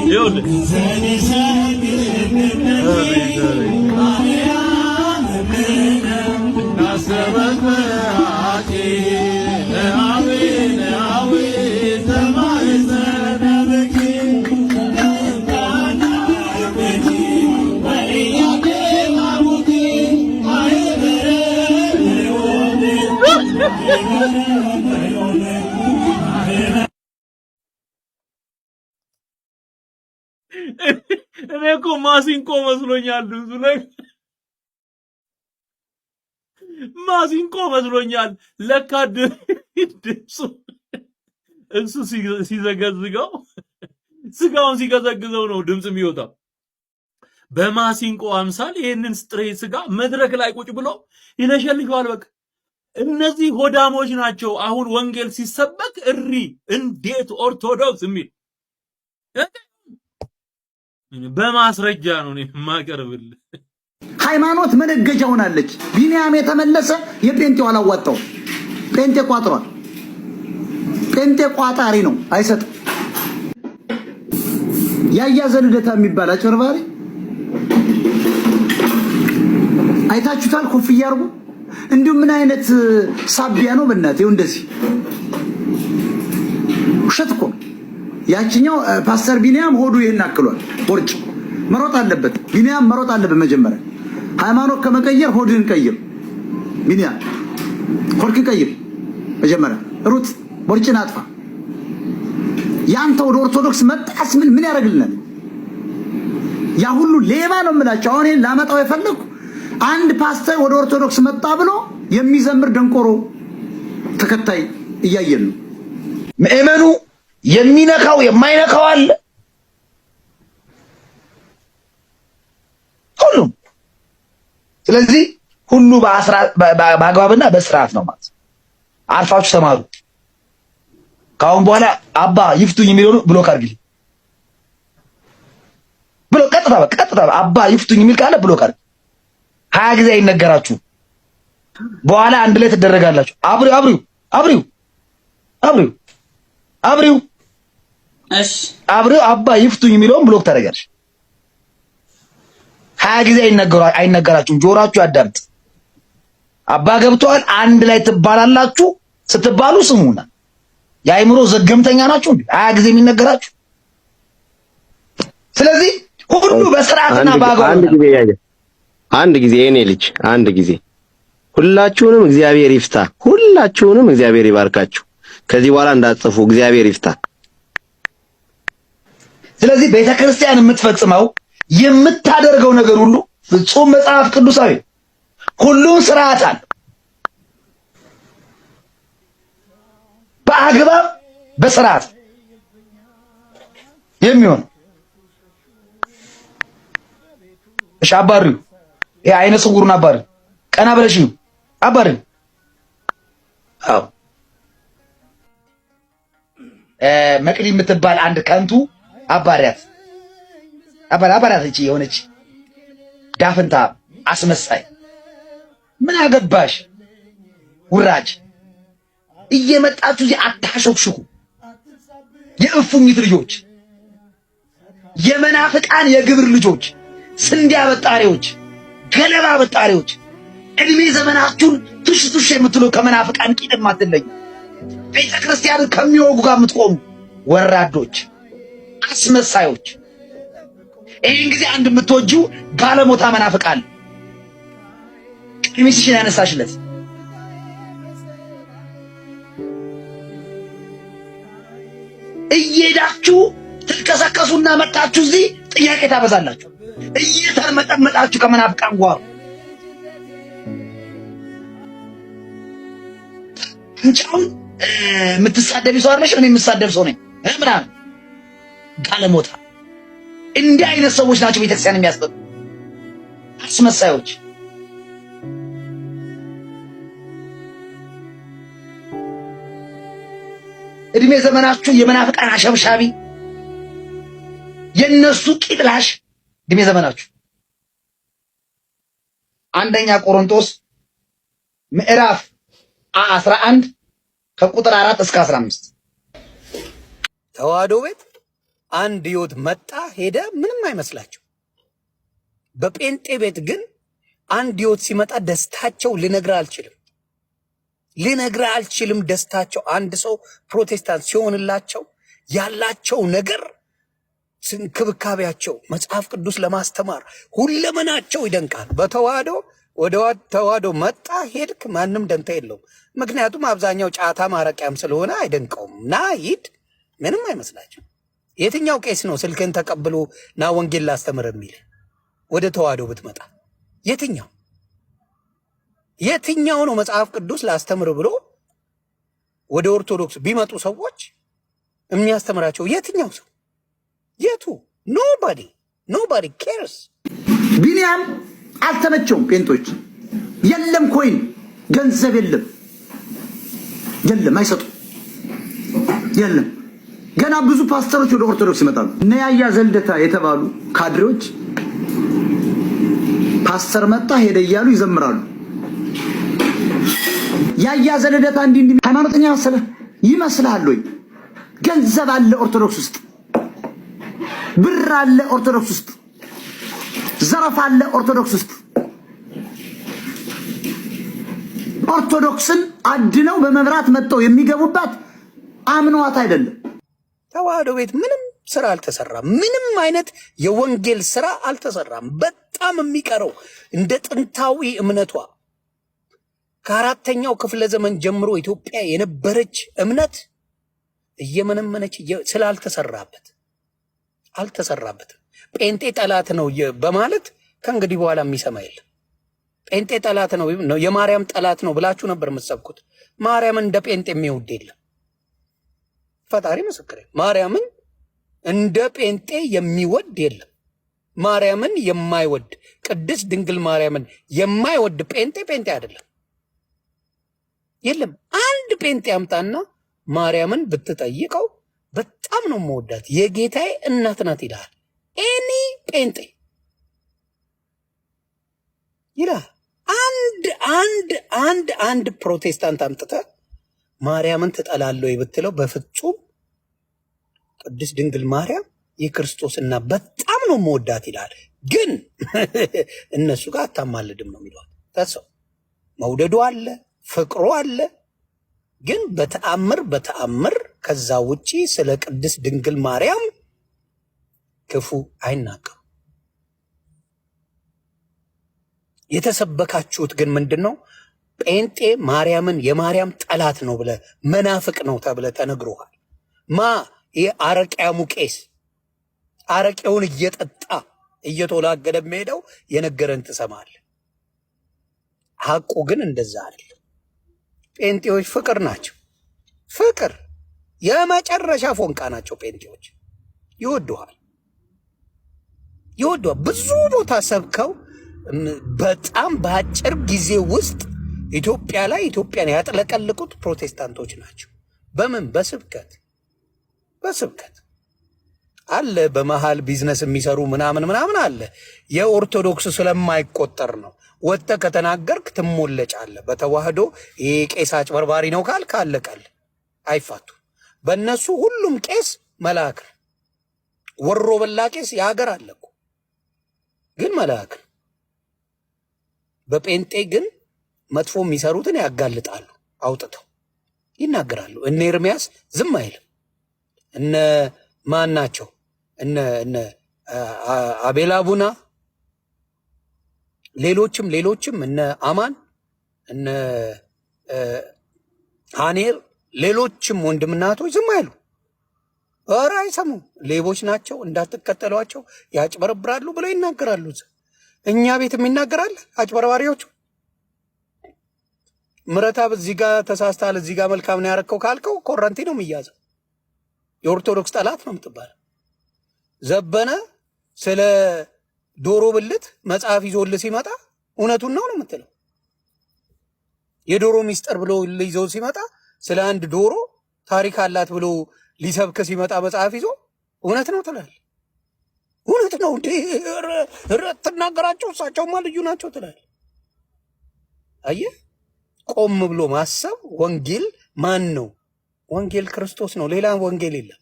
ይኸውልህ እኔ እኮ ማሲንቆ መስሎኛል። ብዙ ነገር ማሲንቆ መስሎኛል። ለካ ድምፁ እሱ ሲዘገዝገው ስጋውን ሲገዘግዘው ነው ድምፅ የሚወጣው። በማሲንቆ አምሳል ይህንን ጥሬ ስጋ መድረክ ላይ ቁጭ ብሎ ይለሸልሸዋል። በቃ እነዚህ ሆዳሞች ናቸው። አሁን ወንጌል ሲሰበክ እሪ እንዴት ኦርቶዶክስ የሚል በማስረጃ ነው የማቀርብልህ። ሃይማኖት መነገጃ ሆናለች። ቢኒያም የተመለሰ የጴንጤው አላዋጣው። ጴንጤ ቋጥሯል። ጴንጤ ቋጣሪ ነው፣ አይሰጥም። ያያዘ ልደታ የሚባል አጭበርባሪ አይታችሁታል? ኮፍያ አርጉ። እንዲሁ ምን አይነት ሳቢያ ነው በእናትህ? ይኸው እንደዚህ ውሸት እኮ ያቺኛው ፓስተር ቢኒያም ሆዱ ይሄን አክሏል። ወርጭ መሮጥ አለበት። ቢኒያም መሮጥ አለበት። መጀመሪያ ሃይማኖት ከመቀየር ሆድን ቀይር። ቢኒያም ሆድን ቀይር። መጀመሪያ ሩት ወርጭን አጥፋ። ያንተ ወደ ኦርቶዶክስ መጣስ ምን ያደርግልናል? ያ ሁሉ ሌባ ነው የምላቸው። አሁን ይሄን ላመጣው የፈለኩ አንድ ፓስተር ወደ ኦርቶዶክስ መጣ ብሎ የሚዘምር ደንቆሮ ተከታይ እያየን ነው። ምእመኑ የሚነካው የማይነካው አለ። ሁሉም ስለዚህ ሁሉ በአግባብና በስርዓት ነው ማለት። አርፋችሁ ተማሩ። ካሁን በኋላ አባ ይፍቱኝ የሚለው ብሎክ አድርግልኝ ብሎ ቀጥታ አባ ይፍቱኝ የሚል ካለ ብሎክ አድርግ። 20 ጊዜ አይነገራችሁ። በኋላ አንድ ላይ ትደረጋላችሁ። አብሪው አባ ይፍቱኝ የሚለውን ብሎክ ታደርጋለሽ። 20 ጊዜ አይነገራችሁም። ጆሮአችሁ ያዳምጥ። አባ ገብቷል አንድ ላይ ትባላላችሁ። ስትባሉ ስሙና የአይምሮ ዘገምተኛ ናችሁ እንዴ? 20 ጊዜ የሚነገራችሁ። ስለዚህ ሁሉ በስርዓትና በአግባብ አንድ ጊዜ የኔ ልጅ አንድ ጊዜ ሁላችሁንም እግዚአብሔር ይፍታ። ሁላችሁንም እግዚአብሔር ይባርካችሁ። ከዚህ በኋላ እንዳትጽፉ። እግዚአብሔር ይፍታ። ስለዚህ ቤተክርስቲያን የምትፈጽመው የምታደርገው ነገር ሁሉ ፍጹም መጽሐፍ ቅዱሳዊ፣ ሁሉም ስርዓት አለ፣ በአግባብ በስርዓት የሚሆን እሺ። አባሪው አይነ ስውሩን አባሪ ቀና ብለሽ ነው አባሪ። አዎ መቅዲ የምትባል አንድ ከንቱ አባሪያት እቺ የሆነች ዳፍንታ አስመሳይ ምን አገባሽ ውራጅ። እየመጣችሁ እዚህ አታሾክሽኩ። የእፉኝት ልጆች፣ የመናፍቃን የግብር ልጆች፣ ስንዴ አበጣሪዎች፣ ገለባ አበጣሪዎች፣ እድሜ ዘመናችሁን ቱሽ የምትሉ ከመናፍቃን ቂጥም አትለዩ። ቤተክርስቲያንን ከሚወጉ ጋር የምትቆሙ ወራዶች፣ አስመሳዮች። ይህን ጊዜ አንድ የምትወጂው ጋለሞታ መናፍቃን ቀሚስሽን ያነሳሽለት እየሄዳችሁ ትልከሰከሱና መጣችሁ እዚህ ጥያቄ ታበዛላችሁ። እየተርመጠመጣችሁ ከመናፍቃን ጓሮ እንጫውን የምትሳደቢ ሰው አይደለሽ። እኔ የምሳደብ ሰው ነኝ ምናምን ጋለሞታ። እንዲህ አይነት ሰዎች ናቸው ቤተክርስቲያን የሚያስጠሉ አስመሳዮች። እድሜ ዘመናችሁ የመናፍቃን አሸብሻቢ፣ የነሱ ቂጥላሽ እድሜ ዘመናችሁ። አንደኛ ቆሮንቶስ ምዕራፍ 11 ከቁጥር 4 እስከ 15 ተዋህዶ ቤት አንድ ህይወት መጣ ሄደ ምንም አይመስላቸው። በጴንጤ ቤት ግን አንድ ህይወት ሲመጣ ደስታቸው ልነግርህ አልችልም። ደስታቸው አንድ ሰው ፕሮቴስታንት ሲሆንላቸው ያላቸው ነገር እንክብካቤያቸው፣ መጽሐፍ ቅዱስ ለማስተማር ሁለመናቸው ይደንቃል። በተዋህዶ ወደ ተዋህዶ መጣ ሄድክ ማንም ደንታ የለውም። ምክንያቱም አብዛኛው ጫታ ማረቂያም ስለሆነ አይደንቀውም። ና ሂድ ምንም አይመስላቸው። የትኛው ቄስ ነው ስልክን ተቀብሎ ና ወንጌል ላስተምር የሚል? ወደ ተዋህዶ ብትመጣ የትኛው ነው መጽሐፍ ቅዱስ ላስተምር ብሎ ወደ ኦርቶዶክስ ቢመጡ ሰዎች የሚያስተምራቸው? የትኛው ሰው? የቱ? ኖባዲ ኬርስ። ቢኒያም አልተመቸውም። ጴንጦች የለም ኮይን ገንዘብ የለም አይሰጡ የለም። ገና ብዙ ፓስተሮች ወደ ኦርቶዶክስ ይመጣሉ። እነ ያያ ዘልደታ የተባሉ ካድሬዎች ፓስተር መጣ ሄደ እያሉ ይዘምራሉ። ያያ ዘልደታ እንዲህ ሃይማኖተኛ ይመስልሃል ወይ? ገንዘብ አለ ኦርቶዶክስ ውስጥ፣ ብር አለ ኦርቶዶክስ ውስጥ፣ ዘረፋ አለ ኦርቶዶክስ ውስጥ። ኦርቶዶክስን አድነው በመብራት መጥተው የሚገቡባት አምኗት አይደለም። ተዋህዶ ቤት ምንም ስራ አልተሰራም። ምንም አይነት የወንጌል ስራ አልተሰራም። በጣም የሚቀረው እንደ ጥንታዊ እምነቷ ከአራተኛው ክፍለ ዘመን ጀምሮ ኢትዮጵያ የነበረች እምነት እየመነመነች አልተሰራበትም። ጴንጤ ጠላት ነው በማለት ከእንግዲህ በኋላ የሚሰማ የለም። ጴንጤ ጠላት ነው፣ የማርያም ጠላት ነው ብላችሁ ነበር የምትሰብኩት። ማርያምን እንደ ጴንጤ የሚወድ የለም። ፈጣሪ ምስክሬ፣ ማርያምን እንደ ጴንጤ የሚወድ የለም። ማርያምን የማይወድ ቅድስት ድንግል ማርያምን የማይወድ ጴንጤ አይደለም፣ የለም። አንድ ጴንጤ አምጣና ማርያምን ብትጠይቀው በጣም ነው መወዳት የጌታዬ እናት ናት ይላል። ኤኒ ጴንጤ ይላል። አንድ ፕሮቴስታንት አምጥተ ማርያምን ትጠላለህ ብትለው በፍጹም ቅድስት ድንግል ማርያም የክርስቶስ እናት በጣም ነው መወዳት ይላል። ግን እነሱ ጋር አታማልድም ነው የሚሏት። ተሰው መውደዱ አለ፣ ፍቅሩ አለ። ግን በተአምር ከዛ ውጪ ስለ ቅድስት ድንግል ማርያም ክፉ አይናገሩ። የተሰበካችሁት ግን ምንድነው? ጴንጤ ማርያምን የማርያም ጠላት ነው ብለ መናፍቅ ነው ተብለ ተነግሮሃል። ይህ አረቂያሙ ቄስ አረቄውን እየጠጣ እየተወላገደ የሚሄደው የነገረን ትሰማል። ሐቁ ግን እንደዛ አይደለም። ጴንጤዎች ፍቅር ናቸው። ፍቅር የመጨረሻ ፎንቃ ናቸው። ጴንጤዎች ይወዱሃል። ብዙ ቦታ ሰብከው በጣም በአጭር ጊዜ ውስጥ ኢትዮጵያን ያጥለቀልቁት ፕሮቴስታንቶች ናቸው። በምን? በስብከት አለ። በመሃል ቢዝነስ የሚሰሩ ምናምን አለ። የኦርቶዶክስ ስለማይቆጠር ነው። ወጥተ ከተናገርክ ትሞለጫለህ። በተዋህዶ ይሄ ቄስ አጭበርባሪ ነው ካልክ አለቀል፣ አይፋቱ። በእነሱ ሁሉም ቄስ መልአክ ነው። ወሮ በላ ቄስ የሀገር አለኩ ግን መልአክ ነው። በጴንጤ ግን መጥፎ የሚሰሩትን ያጋልጣሉ፣ አውጥተው ይናገራሉ። እነ ኤርሚያስ ዝም አይልም። እነ ማን ናቸው? እነ አቤላ ቡና፣ ሌሎችም እነ አማን፣ እነ ሃኔር፣ ሌሎችም ወንድምናቶች ዝም አይሉ። ኧረ አይሰሙም። ሌቦች ናቸው እንዳትከተሏቸው ያጭበረብራሉ ብለው ይናገራሉ። እኛ ቤትም ይናገራል። አጭበርባሪዎቹ ምረታብ እዚህ ጋር ተሳስተሃል፣ እዚህ ጋር መልካም ነው ያረከው ካልከው ኮረንቲ ነው የሚያዘው። የኦርቶዶክስ ጠላት ነው የምትባለው። ዘበነ ስለ ዶሮ ብልት መጽሐፍ ይዞልህ ሲመጣ እውነቱን ነው የምትለው። የዶሮ ሚስጥር ብሎ ይዞ ሲመጣ ስለ አንድ ዶሮ ታሪክ አላት ብሎ ሊሰብክ ሲመጣ መጽሐፍ ይዞ እውነት ነው ትላለህ። እውነት ነው እንዴ ትናገራቸው፣ እሳቸውማ ልዩ ናቸው ትላለህ። አየህ፣ ቆም ብሎ ማሰብ። ወንጌል ማን ነው? ወንጌል ክርስቶስ ነው። ሌላ ወንጌል የለም።